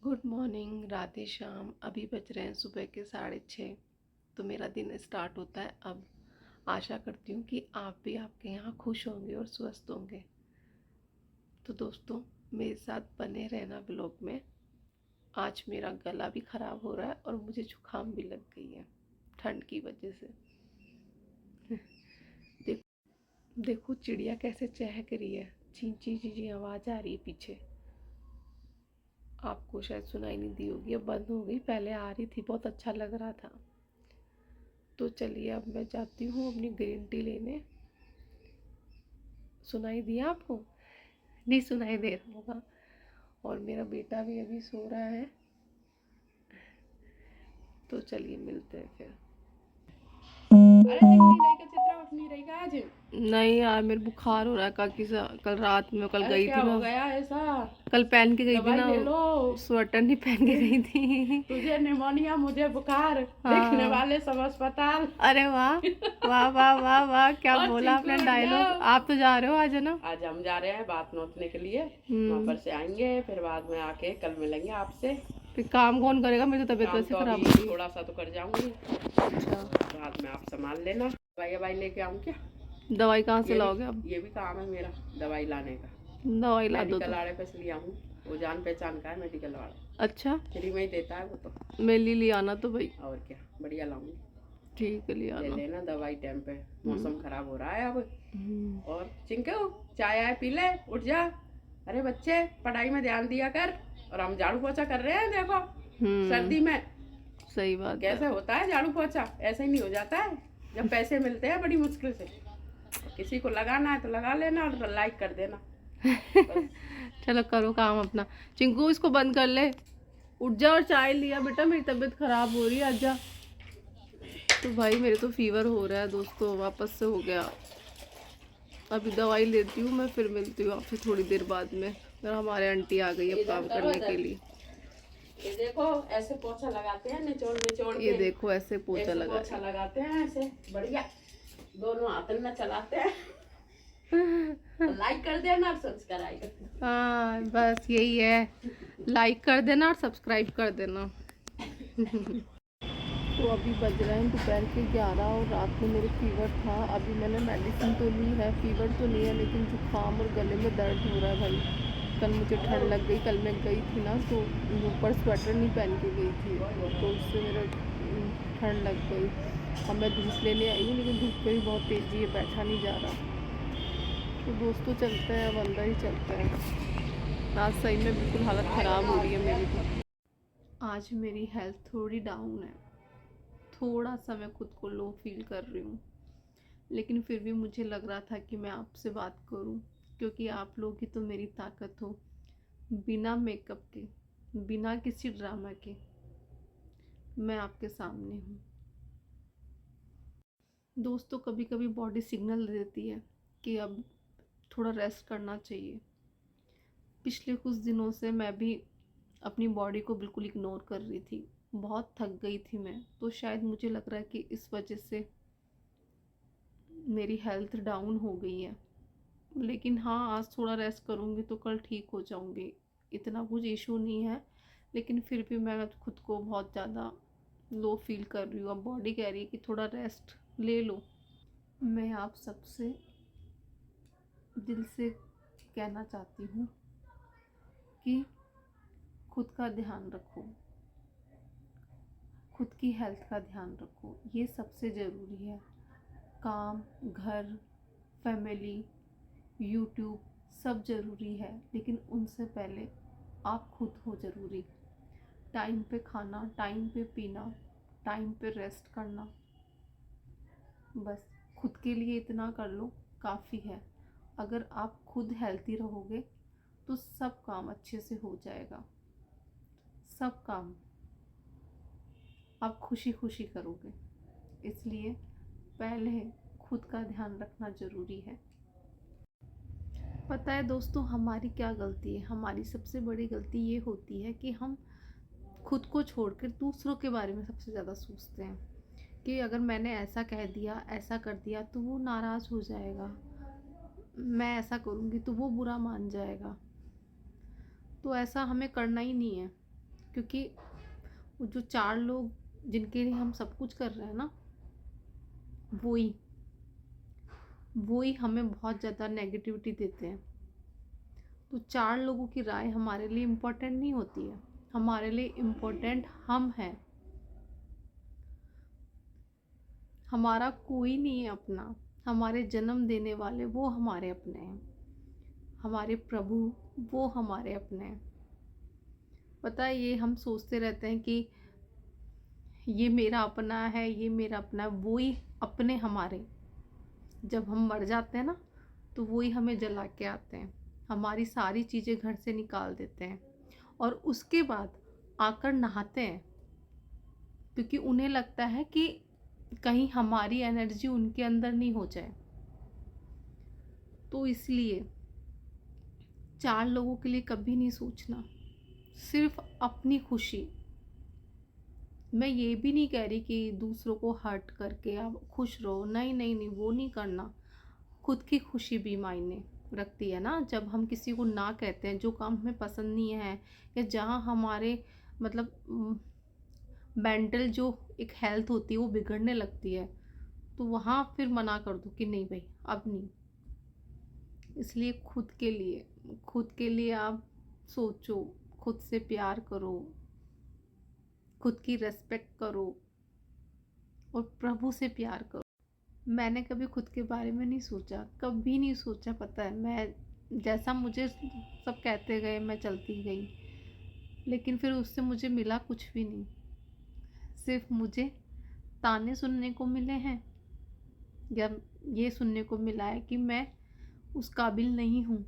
Good morning, Radhe Shyam. अभी बज रहे हैं सुबह के 6:30। तो मेरा दिन स्टार्ट होता है अब। आशा करती हूँ कि आप भी आपके यहाँ खुश होंगे और स्वस्थ होंगे। तो दोस्तों, मेरे साथ बने रहना ब्लॉग में। आज मेरा गला भी ख़राब हो रहा है और मुझे जुकाम भी लग गई है ठंड की वजह से। देखो चिड़िया कैसे चहक रही है, ची ची ची ची आवाज़ आ रही है पीछे। आपको शायद सुनाई नहीं दी होगी, अब बंद हो गई, पहले आ रही थी, बहुत अच्छा लग रहा था। तो चलिए अब मैं जाती हूँ अपनी ग्रीन टी लेने। सुनाई दिया आपको? नहीं सुनाई दे रहा होगा। और मेरा बेटा भी अभी सो रहा है। तो चलिए मिलते हैं फिर। अरे दिख नहीं रही का चित्रा, उठ नहीं रही का आज। नहीं यार, मेरे बुखार हो रहा है। कल रात में कल अरे गई क्या थी हो मैं। गया ऐसा? कल पहन के गई थी दवाई ना, ले लो। स्वेटर नहीं पहन के गई थी। तुझे निमोनिया, मुझे बुखार, देखने हाँ। वाले सब अस्पताल। अरे वाह, वाह वाह वाह वाह, क्या और बोला चिंकू आपने उठ डायलॉग। जाओ। आप तो जा रहे हो आज, है ना? आज हम जा रहे हैं बात नोचने के लिए। वहां हम्म। पर से आएंगे, फिर बाद में आके कल मिलेंगे आपसे। फिर काम कौन करेगा? मेरी तो तबीयत काम वैसे तो अभी खराब हो रही है। थोड़ा सा तो कर जाऊंगी, अच्छा। बाद में आप संभाल लेना। दवाई दवाई लेके आऊँ क्या? दवाई कहाँ से ये लाओगे अब? भी ये भी काम है मेरा, दवाई लाने का। दवाई ला दो मेडिकल तो। वाले पे से लिया हूँ, वो जान पहचान का है मेडिकल वाला। अच्छा, फ्री में ही देता है वो तो। मेरे लिए आना तो भाई। और क्या, बढ़िया लाऊंगी। ठीक है, ले ले आना। लेना दवाई टाइम पे, हम्म। मौसम खराब हो रहा है अब। हम्म। और चिंकू, चाय आए पी ले, उठ जा। अरे बच्चे, पढ़ाई में ध्यान दिया कर। और हम झाड़ू पोछा कर रहे हैं, देखो हम्म, सर्दी में सही बात है। कैसे होता है झाड़ू पोछा, ऐसे ही नहीं हो जाता है। जब पैसे मिलते हैं बड़ी मुश्किल से। किसी को लगाना है तो लगा लेना और लाइक कर देना बस। चलो करो काम अपना। चिंकू, इसको बंद कर ले। उठ जा और चाय लिया बेटा, मेरी तबीयत खराब हो रही है, आजा। तो भाई मेरे तो फीवर हो रहा है दोस्तों, वापस से हो गया। अभी दवाई लेती हूँ मैं, फिर मिलती हूँ आपसे थोड़ी देर बाद में। और हमारे आंटी आ गई अब इधर काम करो, करने के इधर। लिए। ये देखो, ऐसे पोछा लगाते हैं, निचोड़ निचोड़ ये के। देखो ऐसे पोछा ऐसे लगा पोछा रही लगाते हैं, ऐसे बढ़िया। दोनों हाथ में चलाते हैं। है। लाइक कर देना और सब्सक्राइब कर देना। हाँ बस यही है, लाइक कर देना और सब्सक्राइब कर देना। तो अभी बज रहे हैं दोपहर के 11 और रात में मेरे फीवर था। अभी मैंने मेडिसिन तो ली है, फीवर तो नहीं है, लेकिन जुकाम और गले में दर्द हो रहा है भाई। कल मुझे ठंड लग गई, कल मैं गई थी ना तो ऊपर स्वेटर नहीं पहन के गई थी, तो उससे मेरा ठंड लग गई। अब मैं धूप लेने आई हूँ, लेकिन धूप में भी बहुत तेज़ी है, बैठा नहीं जा रहा। तो दोस्तों चलते हैं, अब अंदर ही चलते हैं। आज सही में बिल्कुल हालत ख़राब हो रही है मेरी तो। आज मेरी हेल्थ थोड़ी डाउन है, थोड़ा सा मैं खुद को लो फील कर रही हूँ। लेकिन फिर भी मुझे लग रहा था कि मैं आपसे बात करूँ, क्योंकि आप लोग ही तो मेरी ताकत हो। बिना मेकअप के, बिना किसी ड्रामा के मैं आपके सामने हूँ। दोस्तों कभी कभी बॉडी सिग्नल देती है कि अब थोड़ा रेस्ट करना चाहिए। पिछले कुछ दिनों से मैं भी अपनी बॉडी को बिल्कुल इग्नोर कर रही थी, बहुत थक गई थी मैं, तो शायद मुझे लग रहा है कि इस वजह से मेरी हेल्थ डाउन हो गई है। लेकिन हाँ, आज थोड़ा रेस्ट करूँगी तो कल ठीक हो जाऊँगी, इतना कुछ इशू नहीं है। लेकिन फिर भी मैं खुद को बहुत ज़्यादा लो फील कर रही हूँ। अब बॉडी कह रही है कि थोड़ा रेस्ट ले लो। मैं आप सबसे दिल से कहना चाहती हूँ कि खुद का ध्यान रखो, खुद की हेल्थ का ध्यान रखो, ये सबसे ज़रूरी है। काम, घर, फैमिली, यूट्यूब सब ज़रूरी है, लेकिन उनसे पहले आप खुद हो ज़रूरी। टाइम पे खाना, टाइम पे पीना, टाइम पे रेस्ट करना, बस खुद के लिए इतना कर लो, काफ़ी है। अगर आप खुद हेल्थी रहोगे तो सब काम अच्छे से हो जाएगा, सब काम आप खुशी खुशी करोगे। इसलिए पहले खुद का ध्यान रखना ज़रूरी है। पता है दोस्तों, हमारी क्या गलती है? हमारी सबसे बड़ी गलती ये होती है कि हम खुद को छोड़कर दूसरों के बारे में सबसे ज़्यादा सोचते हैं कि अगर मैंने ऐसा कह दिया, ऐसा कर दिया तो वो नाराज़ हो जाएगा, मैं ऐसा करूँगी तो वो बुरा मान जाएगा। तो ऐसा हमें करना ही नहीं है। क्योंकि वो जो 4 लोग जिनके लिए हम सब कुछ कर रहे हैं ना, वही वही हमें बहुत ज़्यादा नेगेटिविटी देते हैं। तो 4 लोगों की राय हमारे लिए इम्पोर्टेंट नहीं होती है, हमारे लिए इम्पोर्टेंट हम हैं। हमारा कोई नहीं है अपना, हमारे जन्म देने वाले वो हमारे अपने हैं, हमारे प्रभु वो हमारे अपने हैं। पता है, ये हम सोचते रहते हैं कि ये मेरा अपना है, ये मेरा अपना है, वही अपने हमारे जब हम मर जाते हैं ना, तो वही हमें जला के आते हैं, हमारी सारी चीज़ें घर से निकाल देते हैं और उसके बाद आकर नहाते हैं, क्योंकि उन्हें लगता है कि कहीं हमारी एनर्जी उनके अंदर नहीं हो जाए। तो इसलिए 4 लोगों के लिए कभी नहीं सोचना, सिर्फ अपनी खुशी। मैं ये भी नहीं कह रही कि दूसरों को हर्ट करके आप खुश रहो, नहीं नहीं नहीं, वो नहीं करना। खुद की खुशी भी मायने रखती है ना। जब हम किसी को ना कहते हैं, जो काम हमें पसंद नहीं है, या जहाँ हमारे मतलब मेंटल जो एक हेल्थ होती है वो बिगड़ने लगती है, तो वहाँ फिर मना कर दो कि नहीं भाई अब नहीं। इसलिए खुद के लिए आप सोचो, खुद से प्यार करो, खुद की रेस्पेक्ट करो और प्रभु से प्यार करो। मैंने कभी खुद के बारे में नहीं सोचा, कभी नहीं सोचा। पता है, मैं जैसा मुझे सब कहते गए मैं चलती गई, लेकिन फिर उससे मुझे मिला कुछ भी नहीं। सिर्फ मुझे ताने सुनने को मिले हैं, या ये सुनने को मिला है कि मैं उस काबिल नहीं हूँ।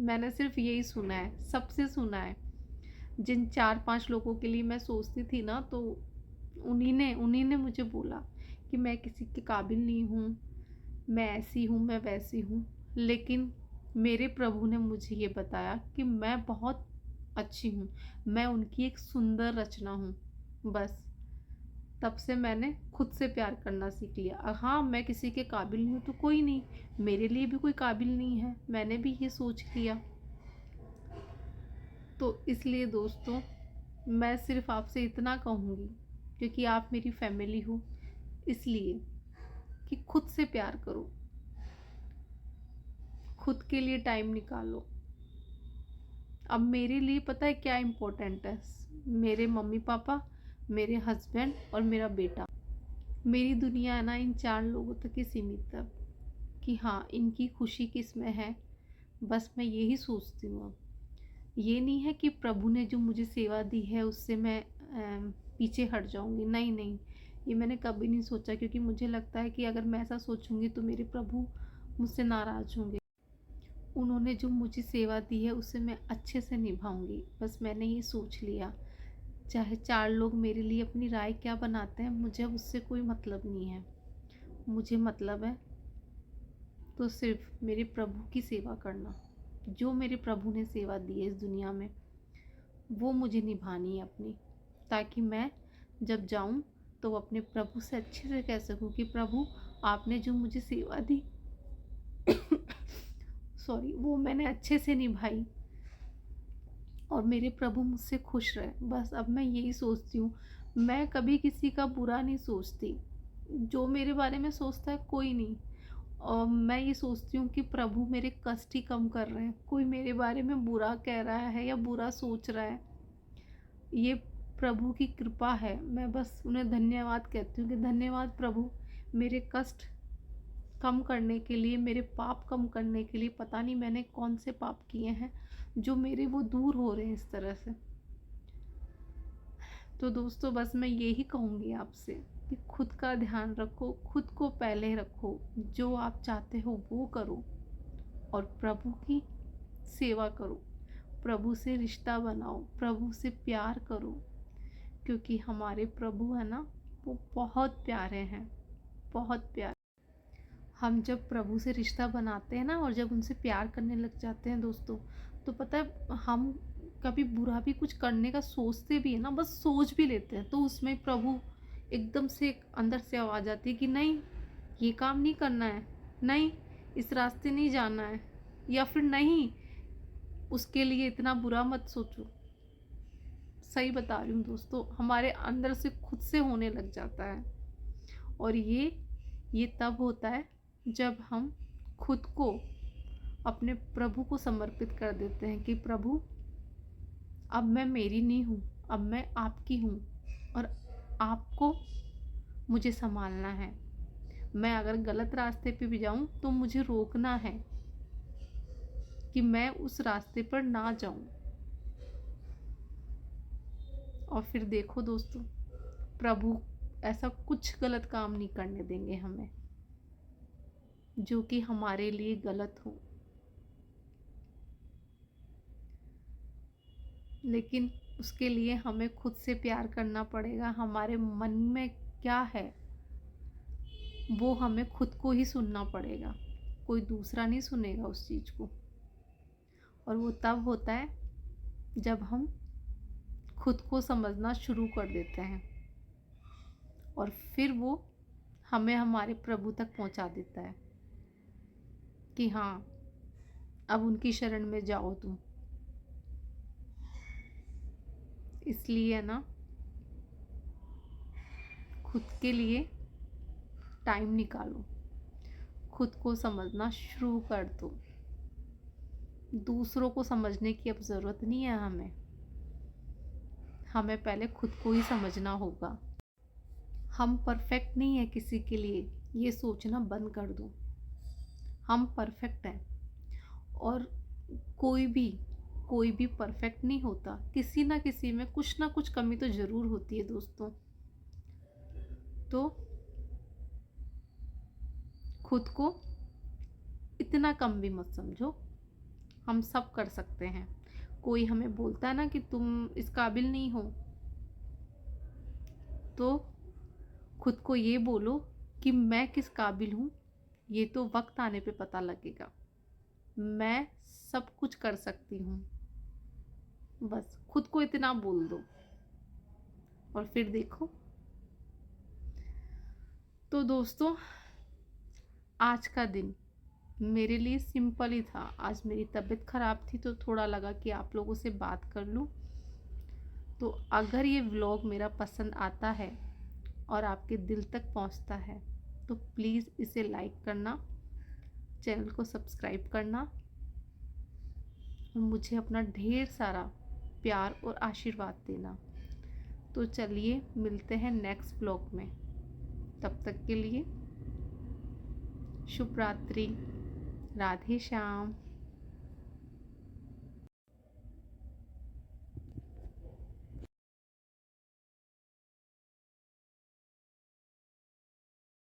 मैंने सिर्फ यही सुना है, सबसे सुना है। जिन 4-5 लोगों के लिए मैं सोचती थी ना, तो उन्हीं ने मुझे बोला कि मैं किसी के काबिल नहीं हूँ, मैं ऐसी हूँ, मैं वैसी हूँ। लेकिन मेरे प्रभु ने मुझे ये बताया कि मैं बहुत अच्छी हूँ, मैं उनकी एक सुंदर रचना हूँ। बस तब से मैंने खुद से प्यार करना सीख लिया। हाँ, मैं किसी के काबिल नहीं हूँ तो कोई नहीं, मेरे लिए भी कोई काबिल नहीं है, मैंने भी ये सोच लिया। तो इसलिए दोस्तों, मैं सिर्फ आपसे इतना कहूँगी, क्योंकि आप मेरी फैमिली हो, इसलिए कि खुद से प्यार करो, खुद के लिए टाइम निकालो। अब मेरे लिए पता है क्या इम्पोर्टेंट है? मेरे मम्मी पापा, मेरे हस्बैंड और मेरा बेटा। मेरी दुनिया है ना इन 4 लोगों तक ही सीमित है, कि हाँ इनकी खुशी किस में है, बस मैं यही सोचती हूँ। अब ये नहीं है कि प्रभु ने जो मुझे सेवा दी है उससे मैं पीछे हट जाऊँगी, नहीं नहीं, ये मैंने कभी नहीं सोचा। क्योंकि मुझे लगता है कि अगर मैं ऐसा सोचूंगी तो मेरे प्रभु मुझसे नाराज़ होंगे। उन्होंने जो मुझे सेवा दी है उसे मैं अच्छे से निभाऊंगी, बस मैंने ये सोच लिया। चाहे 4 लोग मेरे लिए अपनी राय क्या बनाते हैं, मुझे अब उससे कोई मतलब नहीं है। मुझे मतलब है तो सिर्फ मेरे प्रभु की सेवा करना। जो मेरे प्रभु ने सेवा दी है इस दुनिया में, वो मुझे निभानी है अपनी, ताकि मैं जब जाऊं तो अपने प्रभु से अच्छे से कह सकूं कि प्रभु आपने जो मुझे सेवा दी सॉरी, वो मैंने अच्छे से निभाई और मेरे प्रभु मुझसे खुश रहे। बस अब मैं यही सोचती हूँ। मैं कभी किसी का बुरा नहीं सोचती, जो मेरे बारे में सोचता है कोई नहीं। और मैं ये सोचती हूँ कि प्रभु मेरे कष्ट ही कम कर रहे हैं। कोई मेरे बारे में बुरा कह रहा है या बुरा सोच रहा है, ये प्रभु की कृपा है। मैं बस उन्हें धन्यवाद कहती हूँ कि धन्यवाद प्रभु, मेरे कष्ट कम करने के लिए, मेरे पाप कम करने के लिए। पता नहीं मैंने कौन से पाप किए हैं जो मेरे वो दूर हो रहे हैं इस तरह से। तो दोस्तों, बस मैं यही कहूँगी आपसे कि खुद का ध्यान रखो, खुद को पहले रखो, जो आप चाहते हो वो करो और प्रभु की सेवा करो, प्रभु से रिश्ता बनाओ, प्रभु से प्यार करो। क्योंकि हमारे प्रभु है ना, वो बहुत प्यारे हैं, बहुत प्यारे। हम जब प्रभु से रिश्ता बनाते हैं ना और जब उनसे प्यार करने लग जाते हैं दोस्तों, तो पता है हम कभी बुरा भी कुछ करने का सोचते भी है ना, बस सोच भी लेते हैं, तो उसमें प्रभु एकदम से अंदर से आवाज़ आती है कि नहीं, ये काम नहीं करना है, नहीं इस रास्ते नहीं जाना है, या फिर नहीं उसके लिए इतना बुरा मत सोचो। सही बता रही हूँ दोस्तों, हमारे अंदर से खुद से होने लग जाता है। और ये तब होता है जब हम खुद को अपने प्रभु को समर्पित कर देते हैं कि प्रभु, अब मैं मेरी नहीं हूँ, अब मैं आपकी हूँ और आपको मुझे संभालना है। मैं अगर गलत रास्ते पे भी जाऊँ तो मुझे रोकना है कि मैं उस रास्ते पर ना जाऊँ। और फिर देखो दोस्तों, प्रभु ऐसा कुछ गलत काम नहीं करने देंगे हमें जो कि हमारे लिए गलत हो। लेकिन उसके लिए हमें खुद से प्यार करना पड़ेगा। हमारे मन में क्या है वो हमें खुद को ही सुनना पड़ेगा, कोई दूसरा नहीं सुनेगा उस चीज़ को। और वो तब होता है जब हम खुद को समझना शुरू कर देते हैं और फिर वो हमें हमारे प्रभु तक पहुंचा देता है कि हाँ, अब उनकी शरण में जाओ तुम। इसलिए ना, खुद के लिए टाइम निकालो, खुद को समझना शुरू कर दो। दूसरों को समझने की अब ज़रूरत नहीं है हमें पहले खुद को ही समझना होगा। हम परफेक्ट नहीं है किसी के लिए, ये सोचना बंद कर दो। हम परफेक्ट हैं और कोई भी परफेक्ट नहीं होता। किसी ना किसी में कुछ ना कुछ कमी तो ज़रूर होती है दोस्तों। तो खुद को इतना कम भी मत समझो, हम सब कर सकते हैं। कोई हमें बोलता है ना कि तुम इस काबिल नहीं हो, तो खुद को ये बोलो कि मैं किस काबिल हूँ, ये तो वक्त आने पे पता लगेगा। मैं सब कुछ कर सकती हूँ, बस खुद को इतना बोल दो और फिर देखो। तो दोस्तों, आज का दिन मेरे लिए सिंपल ही था। आज मेरी तबीयत ख़राब थी तो थोड़ा लगा कि आप लोगों से बात कर लूँ। तो अगर ये व्लॉग मेरा पसंद आता है और आपके दिल तक पहुंचता है तो प्लीज़ इसे लाइक करना, चैनल को सब्सक्राइब करना और मुझे अपना ढेर सारा प्यार और आशीर्वाद देना। तो चलिए मिलते हैं नेक्स्ट व्लॉग में। तब तक के लिए शुभ रात्रि, राधे श्याम।